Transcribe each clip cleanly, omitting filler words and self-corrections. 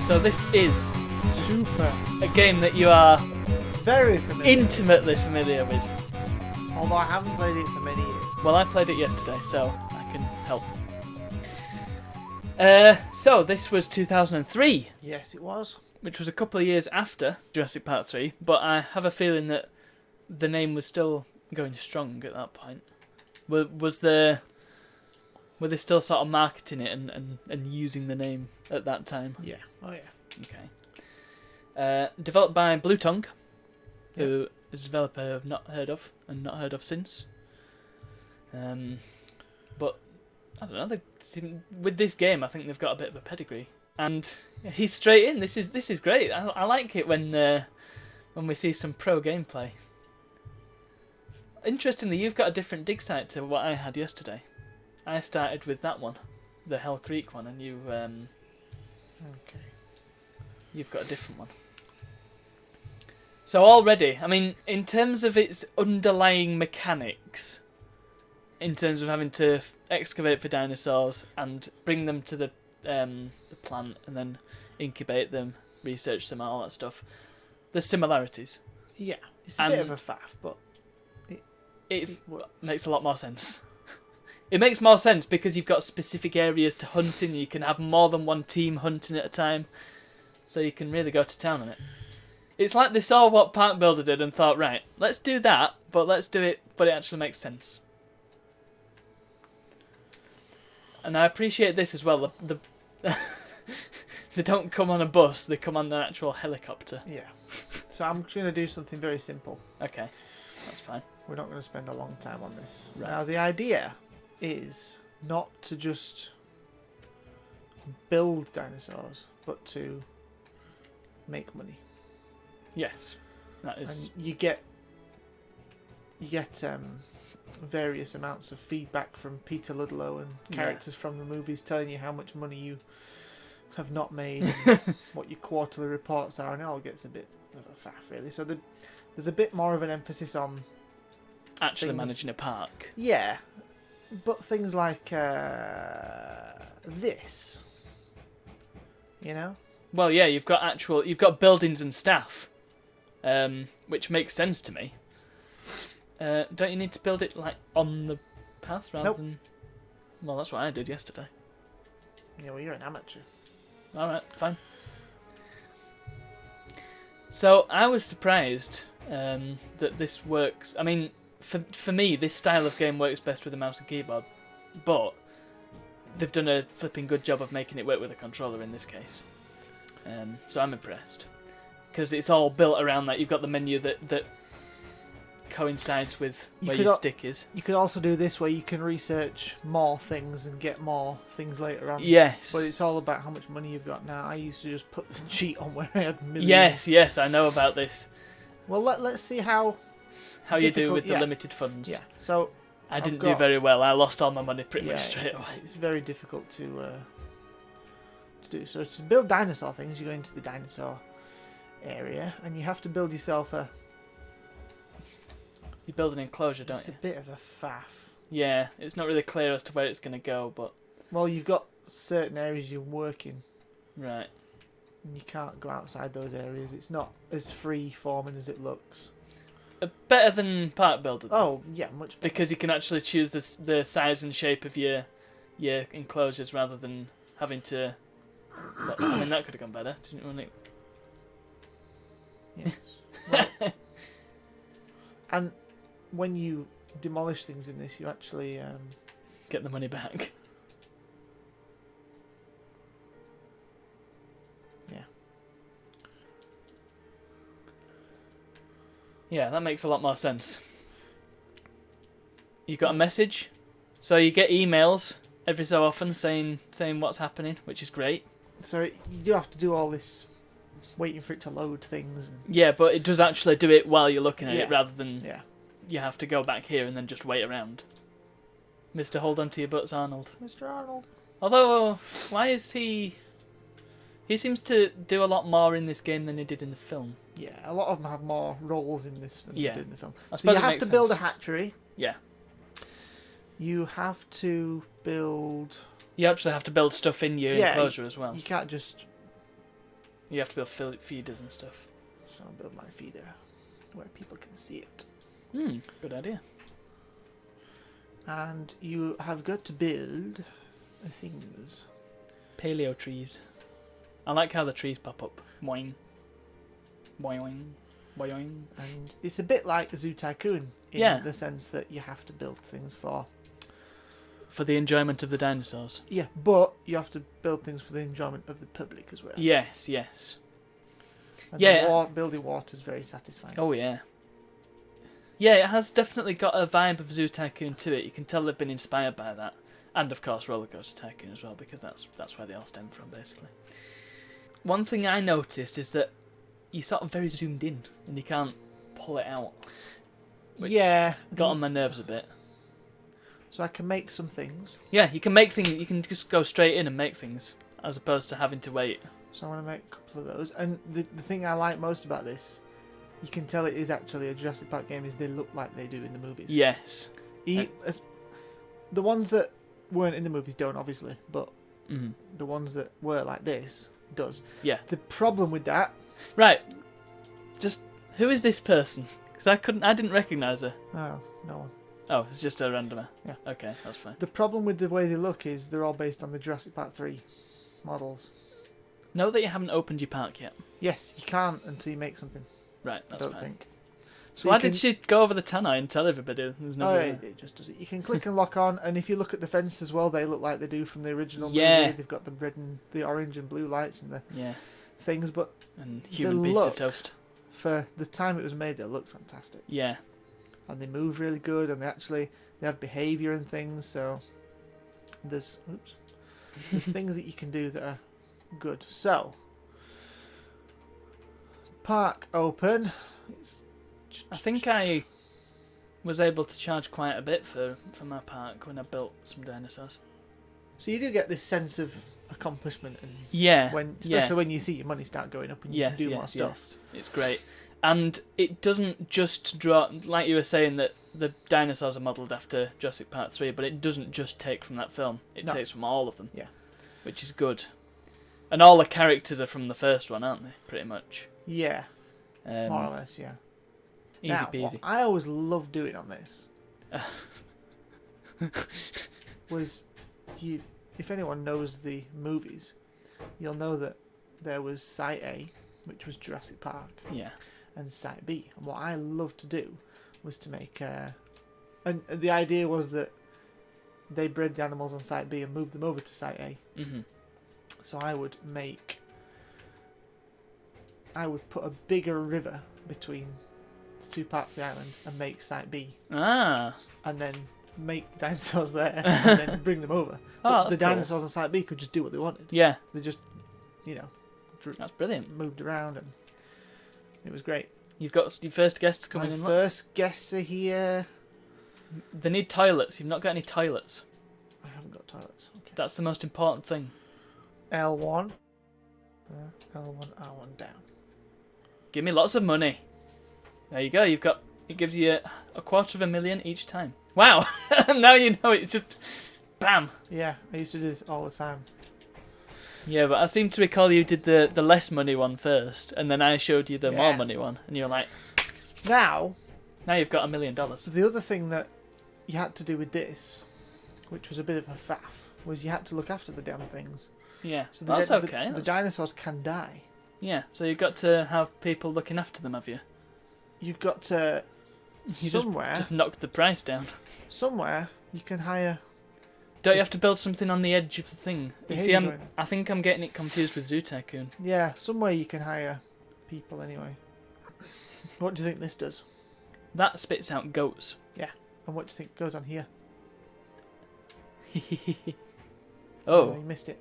So this is Super. a game that you are Very familiar. intimately familiar with. Although I haven't played it for many years. Well, I played it yesterday, so I can help. So this was 2003, Yes, it was. which was a couple of years after Jurassic Park 3, but I have a feeling that the name was still going strong at that point. Were they still sort of marketing it and using the name at that time? Yeah. Oh, yeah. Okay. Developed by Blue Tongue, who is a developer I've not heard of and not heard of since. But I don't know. With this game, I think they've got a bit of a pedigree. And he's straight in. This is great. I like it when we see some pro gameplay. Interestingly, you've got a different dig site to what I had yesterday. I started with that one, the Hell Creek one, and you've got a different one. So already, I mean, in terms of its underlying mechanics, in terms of having to excavate for dinosaurs and bring them to the plant and then incubate them, research them, all that stuff, there's similarities. Yeah. It's a bit of a faff, but it makes a lot more sense. It makes more sense because you've got specific areas to hunt in. You can have more than one team hunting at a time, so you can really go to town on it. It's like they saw what Park Builder did and thought, right, let's do that, but let's do it, but it actually makes sense. And I appreciate this as well. The they don't come on a bus; they come on an actual helicopter. yeah. So I'm just going to do something very simple. Okay, that's fine. We're not going to spend a long time on this. Right. Now, the idea is not to just build dinosaurs, but to make money. Yes, that is. And you get various amounts of feedback from Peter Ludlow and characters from the movies telling you how much money you have not made, and what your quarterly reports are, and it all gets a bit of a faff, really. So there's a bit more of an emphasis on Actually managing a park. Yeah, but things like this, you know? Well, yeah, you've got buildings and staff, which makes sense to me. Don't you need to build it like on the path rather than? Well, that's what I did yesterday. Yeah, well, you're an amateur. All right, fine. So I was surprised that this works. I mean, for me, this style of game works best with a mouse and keyboard, but they've done a flipping good job of making it work with a controller in this case. So I'm impressed because it's all built around that. You've got the menu that coincides with where your stick is. You could also do this where you can research more things and get more things later on. Yes. But it's all about how much money you've got now. I used to just put the cheat on where I had millions. Yes, I know about this. Well, let's see how you do with the limited funds. Yeah. So I didn't do very well. I lost all my money pretty much straight away. It's very difficult to do. So to build dinosaur things, you go into the dinosaur area, and you have to build yourself a. You build an enclosure, don't you? It's a bit of a faff. Yeah, it's not really clear as to where it's going to go, but. Well, you've got certain areas you're working. Right. And you can't go outside those areas. It's not as free-forming as it looks. Better than Park Builder. Though, oh, yeah, much better. Because you can actually choose the size and shape of your enclosures rather than having to. I mean, that could have gone better. Didn't you want it? Yes. Well, and when you demolish things in this, you actually get the money back. Yeah. Yeah, that makes a lot more sense. You got a message, so you get emails every so often saying what's happening, which is great. So you do have to do all this, waiting for it to load things. And... Yeah, but it does actually do it while you're looking at it, rather than you have to go back here and then just wait around. Mr. Hold On To Your Butts Arnold. Mr. Arnold. Although, why is he... He seems to do a lot more in this game than he did in the film. Yeah, a lot of them have more roles in this than they did in the film. I So suppose you have to build a hatchery. Yeah. You have to build... You actually have to build stuff in your enclosure as well. You can't just You have to build feeders and stuff. So I'll build my feeder where people can see it. Good idea. And you have got to build things. Paleo trees. I like how the trees pop up. Boing. Boing. Boing. And it's a bit like Zoo Tycoon in the sense that you have to build things for the enjoyment of the dinosaurs. Yeah, but you have to build things for the enjoyment of the public as well. Yes. And building water is very satisfying. Oh yeah. Yeah, it has definitely got a vibe of Zoo Tycoon to it. You can tell they've been inspired by that. And of course Roller Coaster Tycoon as well, because that's where they all stem from, basically. One thing I noticed is that you're sort of very zoomed in, and you can't pull it out. Which got on my nerves a bit. So I can make some things. Yeah, you can make things. You can just go straight in and make things, as opposed to having to wait. So I'm going to make a couple of those. And the thing I like most about this, you can tell it is actually a Jurassic Park game, is they look like they do in the movies. Yes. The ones that weren't in the movies don't, obviously, but the ones that were like this does. Yeah. The problem with that... Right. Just, who is this person? Because I didn't recognise her. Oh, no one. Oh, it's just a randomer. Yeah. Okay, that's fine. The problem with the way they look is they're all based on the Jurassic Park 3 models. Know that you haven't opened your park yet. Yes, you can't until you make something. Right, that's fine. I don't think. So why did she go over the tannoy and tell everybody there's no? It just does it. You can click and lock on, and if you look at the fence as well, they look like they do from the original movie. They've got the red and the orange and blue lights and the things, but and human beasts of toast. For the time it was made, they look fantastic. Yeah, and they move really good, and they have behaviour and things. So there's things that you can do that are good. So park open. I think I was able to charge quite a bit for my park when I built some dinosaurs. So you do get this sense of accomplishment, and especially when you see your money start going up and you can do more stuff. Yes. It's great, and it doesn't just draw, like you were saying, that the dinosaurs are modelled after Jurassic Park 3, but it doesn't just take from that film. It takes from all of them. Yeah, which is good, and all the characters are from the first one, aren't they? Pretty much. Yeah, more or less. Yeah. Easy peasy. What I always loved doing on this was, if anyone knows the movies, you'll know that there was Site A, which was Jurassic Park, and Site B. And what I loved to do was to make, and the idea was that they bred the animals on Site B and moved them over to Site A. Mm-hmm. So I would put a bigger river between two parts of the island and make Site B. And then make the dinosaurs there and then bring them over. But the dinosaurs on Site B could just do what they wanted. Yeah. They just, that's brilliant. Moved around, and it was great. You've got your first guests coming in. My first guests are here. They need toilets. You've not got any toilets. I haven't got toilets. Okay. That's the most important thing. L1. L1, R1 down. Give me lots of money. There you go. It gives you a $250,000 each time. Wow. Now you know it's just bam. Yeah, I used to do this all the time. Yeah, but I seem to recall you did the less money one first, and then I showed you the more money one, and you're like, now you've got $1 million. The other thing that you had to do with this, which was a bit of a faff, was you had to look after the damn things. Yeah, so that's okay. The dinosaurs can die. Yeah, so you've got to have people looking after them, have you? You've got to somewhere. Just knock the price down. Somewhere you can hire. Don't you have to build something on the edge of the thing? You see, I think I'm getting it confused with Zoo Tycoon. Yeah, somewhere you can hire people anyway. What do you think this does? That spits out goats. Yeah, and what do you think goes on here? Oh, you missed it.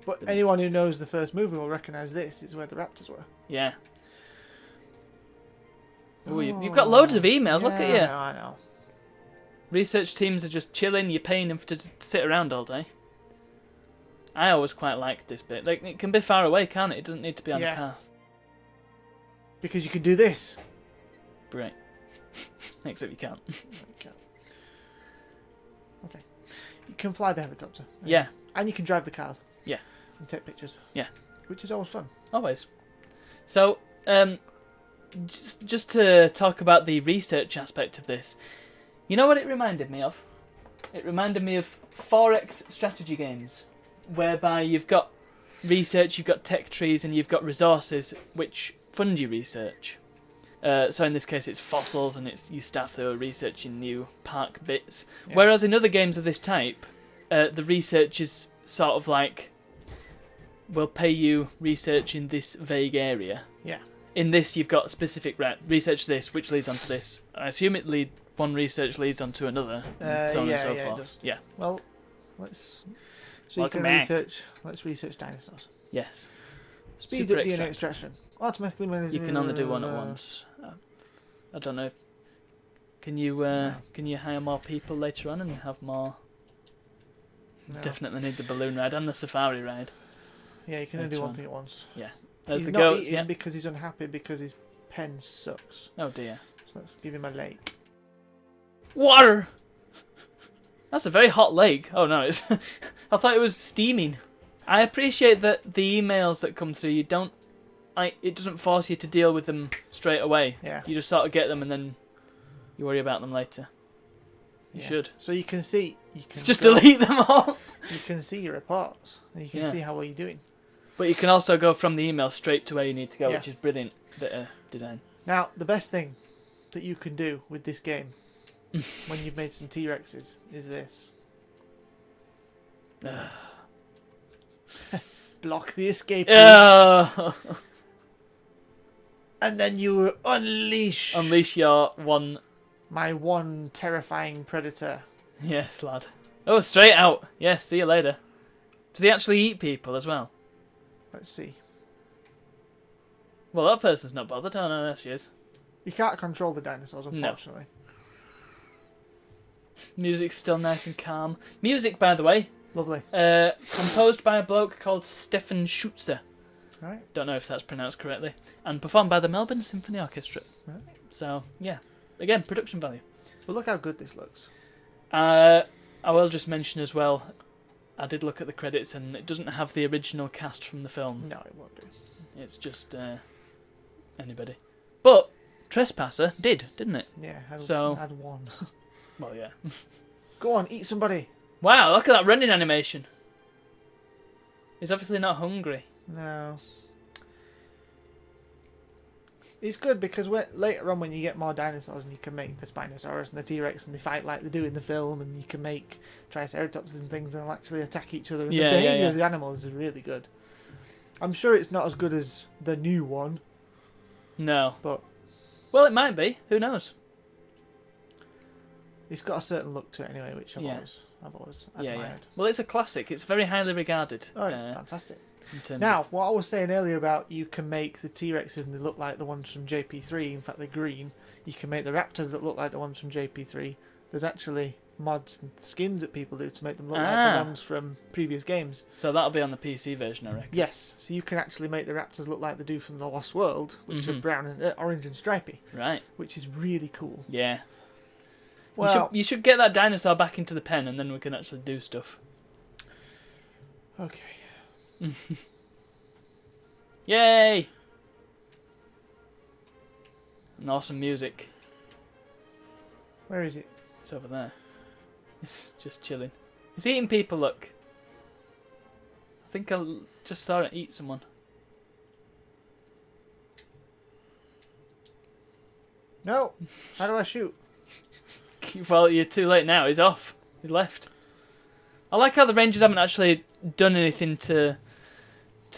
But anyone who knows the first movie will recognise this. It's where the raptors were. Yeah. Oh, you've got loads of emails. Look at you. I know. Research teams are just chilling. You're paying them to sit around all day. I always quite like this bit. Like, it can be far away, can't it? It doesn't need to be on a path. Because you can do this. Great. Except you can't. Okay. You can fly the helicopter. Yeah. And you can drive the cars. Yeah. And take pictures. Yeah. Which is always fun. Always. So, just to talk about the research aspect of this, you know what it reminded me of? It reminded me of 4X strategy games, whereby you've got research, you've got tech trees, and you've got resources which fund your research. So in this case, it's fossils, and it's your staff that are researching new park bits. Yeah. Whereas in other games of this type, the research is sort of like, we'll pay you research in this vague area. Yeah. In this, you've got specific research this, which leads on to this. I assume one research leads on to another, and so on and so forth. Yeah. Well, let's. So Welcome you can back. research. Let's research dinosaurs. Yes. Speed Super up DNA extract. extraction. Automatically manage. You can only do one at once. I don't know. Can you hire more people later on and have more? No. Definitely need the balloon ride and the safari ride. Yeah, you can only do one thing at once. Yeah. There's He's the not goats. eating Yeah. because he's unhappy because his pen sucks. Oh dear. So let's give him a lake. Water. That's a very hot lake. Oh no, it's. I thought it was steaming. I appreciate that the emails that come through, it doesn't force you to deal with them straight away. Yeah. You just sort of get them and then you worry about them later. You should. So you can see. Just delete them all. You can see your reports. And you can see how well you're doing. But you can also go from the email straight to where you need to go, Yeah. which is brilliant bit of design. Now, the best thing that you can do with this game, when you've made some T-Rexes, is this. Block the escape routes. And then you unleash Your one. my one terrifying predator. Yes, lad. Oh, straight out. Yes, see you later. Does he actually eat people as well? Let's see. Well, that person's not bothered. Oh, no, there she is. You can't control the dinosaurs, unfortunately. Music's still nice and calm. Music, by the way, Lovely. composed by a bloke called Stefan Schutzer. Right. Don't know if that's pronounced correctly. And performed by the Melbourne Symphony Orchestra. Right. So, yeah. Again, production value. But look how good this looks. I will just mention as well, I did look at the credits and it doesn't have the original cast from the film. No, it won't do. It's just anybody. But Trespasser didn't it? Yeah, had one. Well, yeah. Go on, eat somebody. Wow, look at that running animation. He's obviously not hungry. No. It's good because later on when you get more dinosaurs and you can make the Spinosaurus and the T-Rex and they fight like they do in the film and you can make Triceratopses and things and they'll actually attack each other and the behaviour of the animals is really good. I'm sure it's not as good as the new one. No. But well, it might be. Who knows? It's got a certain look to it anyway, which I've always admired. Yeah. Well, it's a classic. It's very highly regarded. Oh, it's fantastic. Now, what I was saying earlier about you can make the T-Rexes and they look like the ones from JP3. In fact, they're green. You can make the Raptors that look like the ones from JP3. There's actually mods and skins that people do to make them look like the ones from previous games. So that'll be on the PC version, I reckon. Yes. So you can actually make the Raptors look like they do from The Lost World, which are brown and orange and stripy. Right. Which is really cool. Yeah. Well, you should get that dinosaur back into the pen and then we can actually do stuff. Okay. Yay! And awesome music. Where is it? It's over there. It's just chilling. It's eating people, look. I think I just saw it eat someone. No. How do I shoot? Well, you're too late now. He's off. He's left. I like how the Rangers haven't actually done anything to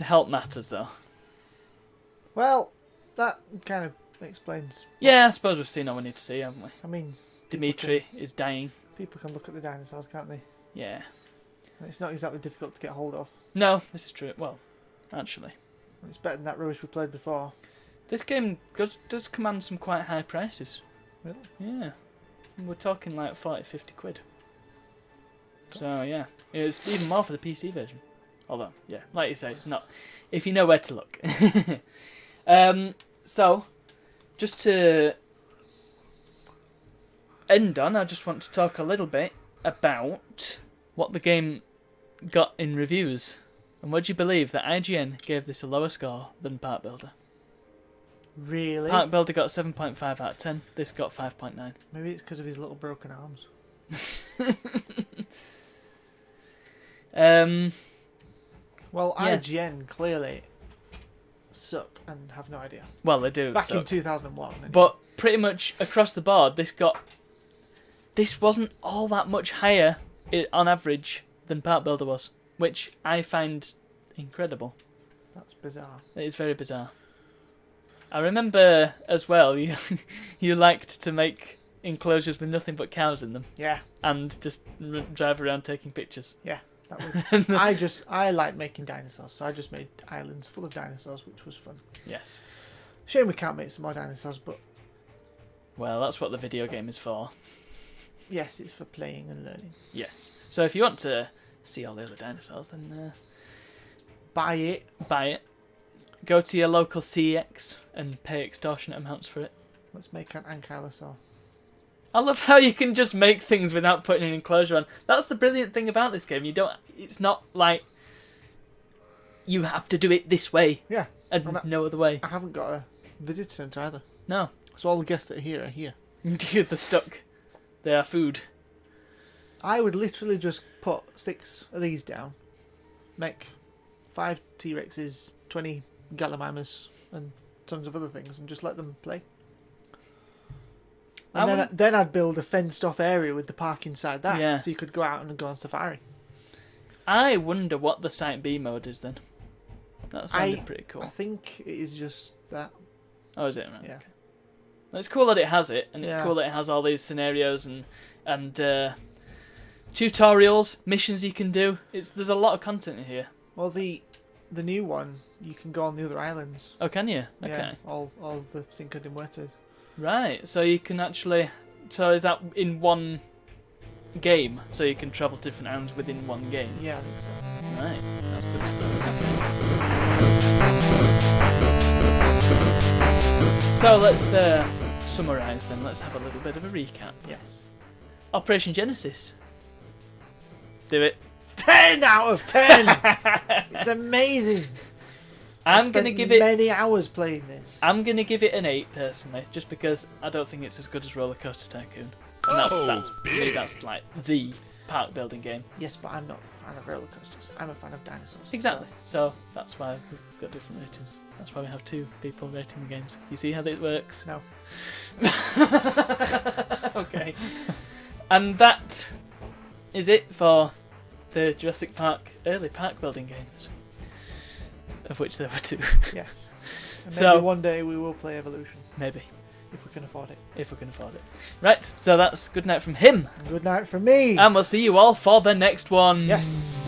help matters, though. Well, that kind of explains. Yeah, I suppose we've seen all we need to see, haven't we? I mean, Dimitri is dying. People can look at the dinosaurs, can't they? Yeah. And it's not exactly difficult to get hold of. No, this is true. Well, actually. It's better than that rubbish we played before. This game does command some quite high prices. Really? Yeah. We're talking like 40, 50 quid. Gosh. So, yeah. It's even more for the PC version. Although, yeah, like you say, it's not. If you know where to look. So, just to end on, I just want to talk a little bit about what the game got in reviews. And would you believe that IGN gave this a lower score than Park Builder? Really? Park Builder got 7.5 out of 10. This got 5.9. Maybe it's because of his little broken arms. Well, Yeah. IGN clearly suck and have no idea. Well, they do. Back suck. in 2001. Anyway. But pretty much across the board, this wasn't all that much higher on average than Park Builder was, which I find incredible. That's bizarre. It is very bizarre. I remember as well, you liked to make enclosures with nothing but cows in them Yeah. and just drive around taking pictures. Yeah. I like making dinosaurs, so I just made islands full of dinosaurs, which was fun. Yes. Shame we can't make some more dinosaurs, but Well, that's what the video game is for. yes, it's for playing and learning. Yes. So if you want to see all the other dinosaurs, then Buy it. buy it. Go to your local CX and pay extortionate amounts for it. Let's make an ankylosaur. I love how you can just make things without putting an enclosure on. That's the brilliant thing about this game. It's not like you have to do it this way. Yeah. And no other way. I haven't got a visitor centre either. No. So all the guests that are here. They're stuck. They are food. I would literally just put 6 of these down, make 5 T-Rexes, 20 Gallimimus, and tons of other things, and just let them play. And then I'd build a fenced-off area with the park inside that, Yeah. so you could go out and go on safari. I wonder what the Site B mode is then. That sounded pretty cool. I think it is just that. Oh, is it? Right. Yeah. Okay. Well, it's cool that it has it, and it's Yeah. cool that it has all these scenarios and tutorials, missions you can do. There's a lot of content in here. Well, the new one, you can go on the other islands. Oh, can you? Okay. Yeah, all the Cinco de Muertos. Right. So you can actually. So is that in one game? So you can travel to different islands within one game. Yeah, I think so. Right. That's good. So let's summarise then. Let's have a little bit of a recap. Yes. Operation Genesis. Do it. 10 out of 10! It's amazing! I'm going to give it many hours playing this. I'm going to give it an 8 personally, just because I don't think it's as good as Roller Coaster Tycoon. And that's for me, that's like the park building game. Yes, but I'm not a fan of roller coasters. I'm a fan of dinosaurs. Exactly. So that's why we've got different ratings. That's why we have 2 people rating the games. You see how it works? No. Okay. And that is it for the Jurassic Park early park building games, of which there were 2. Yes. And So- maybe one day we will play Evolution, Maybe, if we can afford it. if we can afford it. Right, so that's good night from him, And good night from me! and we'll see you all for the next one. Yes!